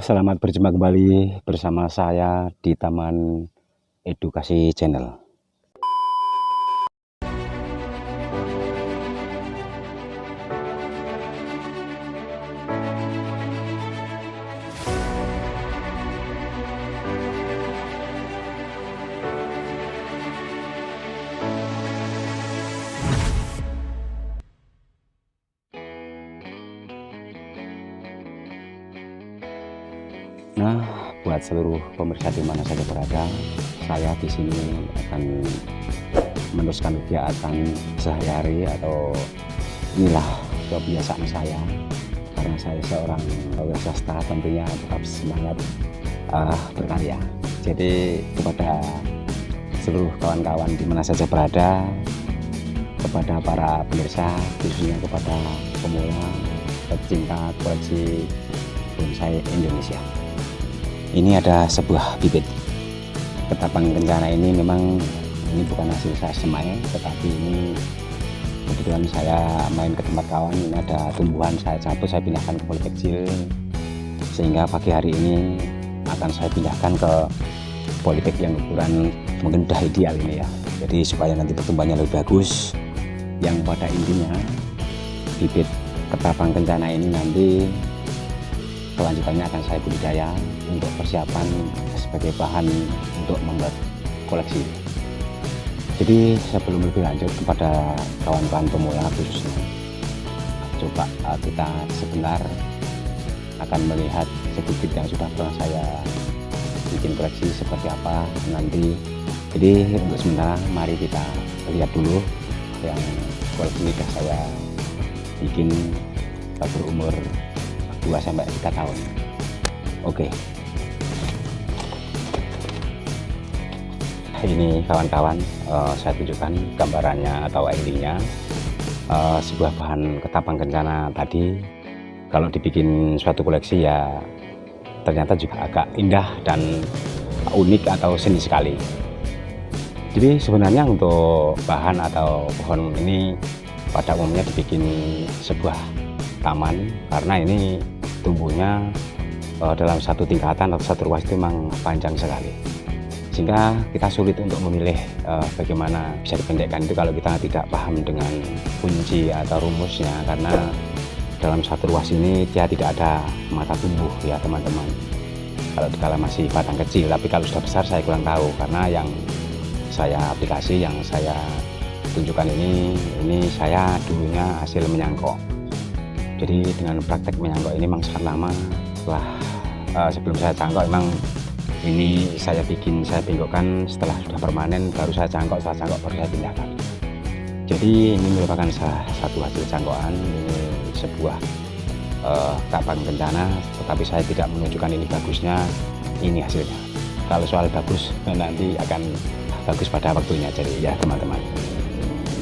selamat berjumpa kembali bersama saya di Taman Edukasi Channel. Nah, buat seluruh pemirsa di mana saja berada, saya di sini akan meneruskan kegiatan sehari-hari atau inilah kebiasaan saya. Karena saya seorang wiraswasta, tentunya tetap semangat berkarya. Jadi kepada seluruh kawan-kawan di mana saja berada, kepada para pemirsa, khususnya kepada pemula, pecinta koleksi bonsai Indonesia. Ini ada sebuah bibit ketapang kencana. Ini memang ini bukan hasil saya semai, tetapi ini kebetulan saya main ke tempat kawan. Ini ada tumbuhan saya cabut, saya pindahkan ke poli kecil, sehingga pagi hari ini akan saya pindahkan ke polybag yang ukuran mungkin udah ideal ini ya. Jadi supaya nanti pertumbuhannya lebih bagus. Yang pada intinya bibit ketapang kencana ini nanti kelanjutannya akan saya budidaya untuk persiapan sebagai bahan untuk membuat koleksi. Jadi sebelum lebih lanjut kepada kawan-kawan pemula khususnya, coba kita sebentar akan melihat sedikit yang sudah pernah saya bikin koleksi seperti apa nanti. Jadi untuk sementara mari kita lihat dulu yang koleksi sudah saya bikin berumur 2-3 tahun. Oke. Ini kawan-kawan, saya tunjukkan gambarannya atau ID-nya. Sebuah bahan ketapang kencana tadi kalau dibikin suatu koleksi ya ternyata juga agak indah dan unik atau seni sekali. Jadi sebenarnya untuk bahan atau pohon ini pada umumnya dibikin sebuah taman, karena ini tumbuhnya dalam satu tingkatan atau satu ruas itu memang panjang sekali, sehingga kita sulit untuk memilih bagaimana bisa dipendekkan itu kalau kita tidak paham dengan kunci atau rumusnya. Karena dalam satu ruas ini dia tidak ada mata tumbuh ya teman-teman, kalau dikala masih batang kecil. Tapi kalau sudah besar saya kurang tahu, karena yang saya aplikasi, yang saya tunjukkan ini saya dulunya hasil menyangkok. Jadi dengan praktek menyangkok ini memang sangat lama. Setelah sebelum saya cangkok memang ini saya bengkokkan, setelah sudah permanen baru saya cangkok, setelah cangkok baru saya pindahkan. Jadi ini merupakan salah satu hasil cangkokan. Ini sebuah ketapang kencana, tetapi saya tidak menunjukkan ini bagusnya, ini hasilnya. Kalau soal bagus nanti akan bagus pada waktunya. Jadi ya teman-teman,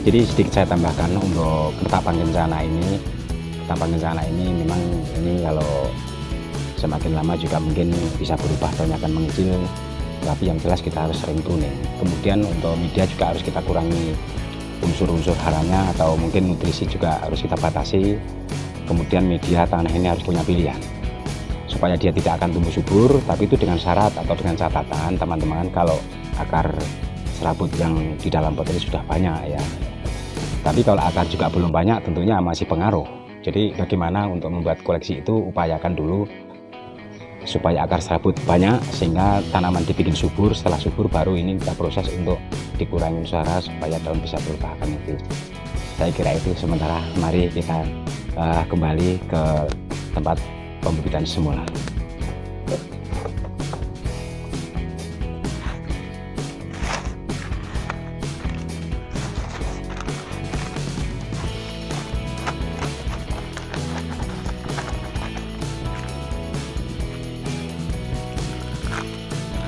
jadi sedikit saya tambahkan untuk ketapang kencana ini. Ketapang kencana ini memang ini kalau semakin lama juga mungkin bisa berubah, daunnya akan mengecil, tapi yang jelas kita harus sering pruning. Kemudian untuk media juga harus kita kurangi unsur-unsur haranya, atau mungkin nutrisi juga harus kita batasi. Kemudian media tanah ini harus punya pilihan supaya dia tidak akan tumbuh subur, tapi itu dengan syarat atau dengan catatan teman-teman, kalau akar serabut yang di dalam pot ini sudah banyak ya. Tapi kalau akar juga belum banyak tentunya masih pengaruh. Jadi bagaimana untuk membuat koleksi itu, upayakan dulu supaya akar serabut banyak sehingga tanaman dibikin subur. Setelah subur baru ini kita proses untuk dikurangi unsur supaya daun bisa bertahan itu. Saya kira itu sementara. Mari kita kembali ke tempat pembibitan semula.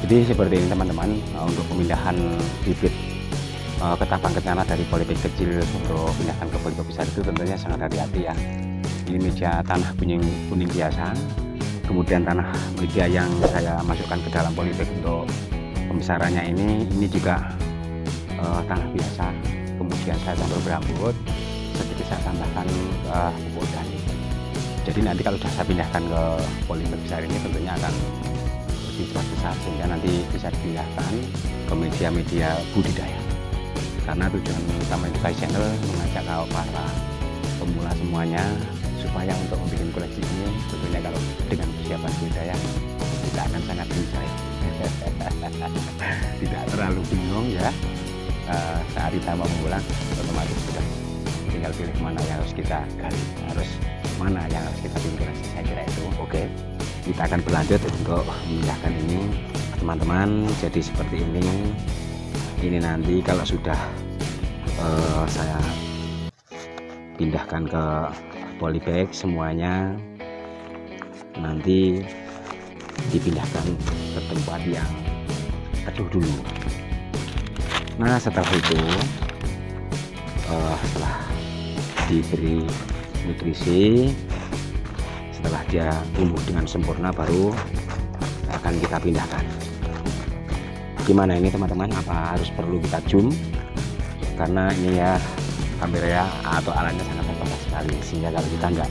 Jadi seperti ini teman-teman, untuk pemindahan bibit ketapang kencana dari polybag kecil untuk pindahkan ke polybag besar itu tentunya sangat hati-hati ya. Ini media tanah kuning biasa, kemudian tanah media yang saya masukkan ke dalam polybag untuk pembesarannya ini juga tanah biasa. Kemudian saya campur berambut, sedikit saya tambahkan pupuk organik. Jadi nanti kalau sudah saya pindahkan ke polybag besar ini tentunya akan lebih cepat besar, sehingga nanti bisa dipindahkan ke media-media budidaya. Karena tujuan utama Edukasi Channel mengajak para pemula semuanya supaya untuk membuat koleksi ini tentunya kalau dengan persiapan budidaya kita akan sangat enjoy. Tidak terlalu bingung ya. Saat kita mau memulai otomatis sudah tinggal pilih mana yang harus kita gali, harus mana yang harus kita pilih. Saya kira itu oke. Kita akan berlanjut untuk memindahkan ini teman-teman. Jadi seperti ini nanti kalau sudah saya pindahkan ke polybag semuanya, nanti dipindahkan ke tempat yang teduh dulu. Nah setelah itu setelah diberi nutrisi, setelah dia tumbuh dengan sempurna baru akan kita pindahkan. Gimana ini teman-teman, apa harus perlu kita zoom? Karena ini ya kamera atau alatnya sangat terbatas sekali, sehingga kalau kita nggak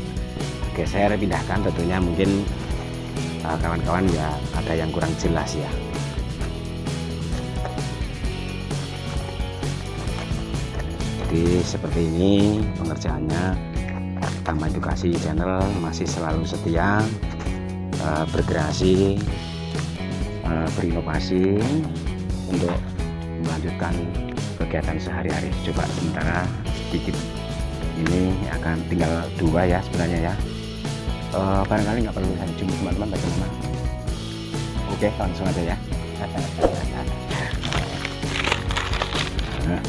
geser pindahkan tentunya mungkin kawan-kawan ya ada yang kurang jelas ya. Jadi seperti ini pengerjaannya. Taman Edukasi Channel masih selalu setia berkreasi, berinovasi untuk melanjutkan kegiatan sehari-hari. Coba sementara sedikit ini akan tinggal 2 ya sebenarnya ya. Barangkali nggak perlu saya zoom teman-teman, bagaimana? Oke, langsung aja ya. Nah,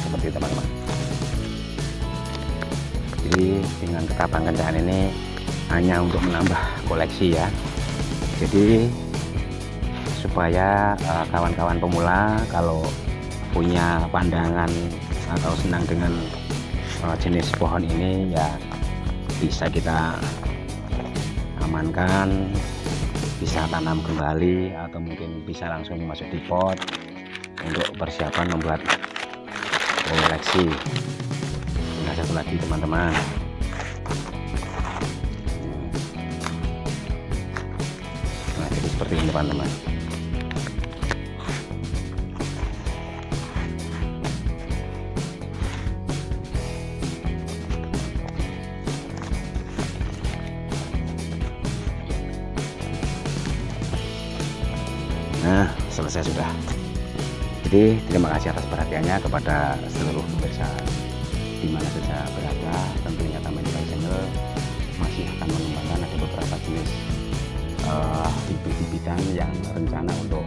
seperti teman-teman. Jadi dengan ketapang kencaan ini hanya untuk menambah koleksi ya. Jadi supaya kawan-kawan pemula kalau punya pandangan atau senang dengan jenis pohon ini ya bisa kita amankan, bisa tanam kembali atau mungkin bisa langsung masuk di pot untuk persiapan membuat koleksi. Nah satu lagi teman-teman, nah jadi seperti ini teman-teman. Nah selesai sudah. Jadi terima kasih atas perhatiannya kepada seluruh pemirsa di mana saja berada. Tentunya Taman Edukasi Channel masih akan mengembangkan ada beberapa jenis bibit-bibitan yang rencana untuk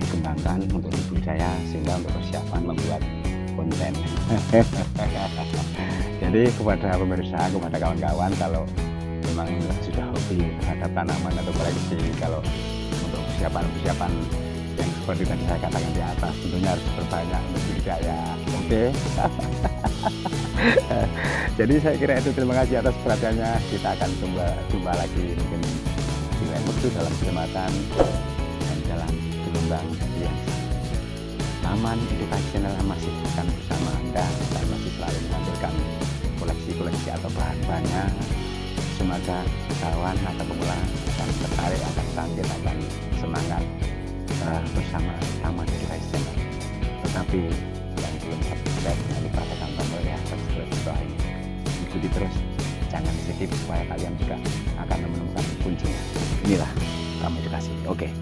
dikembangkan untuk budidaya, sehingga untuk persiapan membuat konten. Jadi kepada pemirsa, kepada kawan-kawan kalau memang sudah hobi terhadap tanaman atau koleksi, kalau untuk persiapan yang seperti tadi saya katakan di atas tentunya harus berbanyak untuk budidaya. Oke. Jadi saya kira itu, terima kasih atas perhatiannya. Kita akan jumpa lagi mungkin di lain waktu dalam kesempatan dan dalam gelombang yang Taman Edukasi Channel masih akan bersama Anda dan masih selalu menampilkan koleksi-koleksi atau bahan-bahannya. Semoga kawan atau pemula akan tertarik, akan bangkit, akan semangat bersama Taman Edukasi Channel. Tetapi yang belum subscribe jangan lupa tekan tombol ya subscribe di bawah ini. Ikuti terus, jangan skip supaya kalian juga akan menemukan kuncinya. Inilah Taman Edukasi. Oke.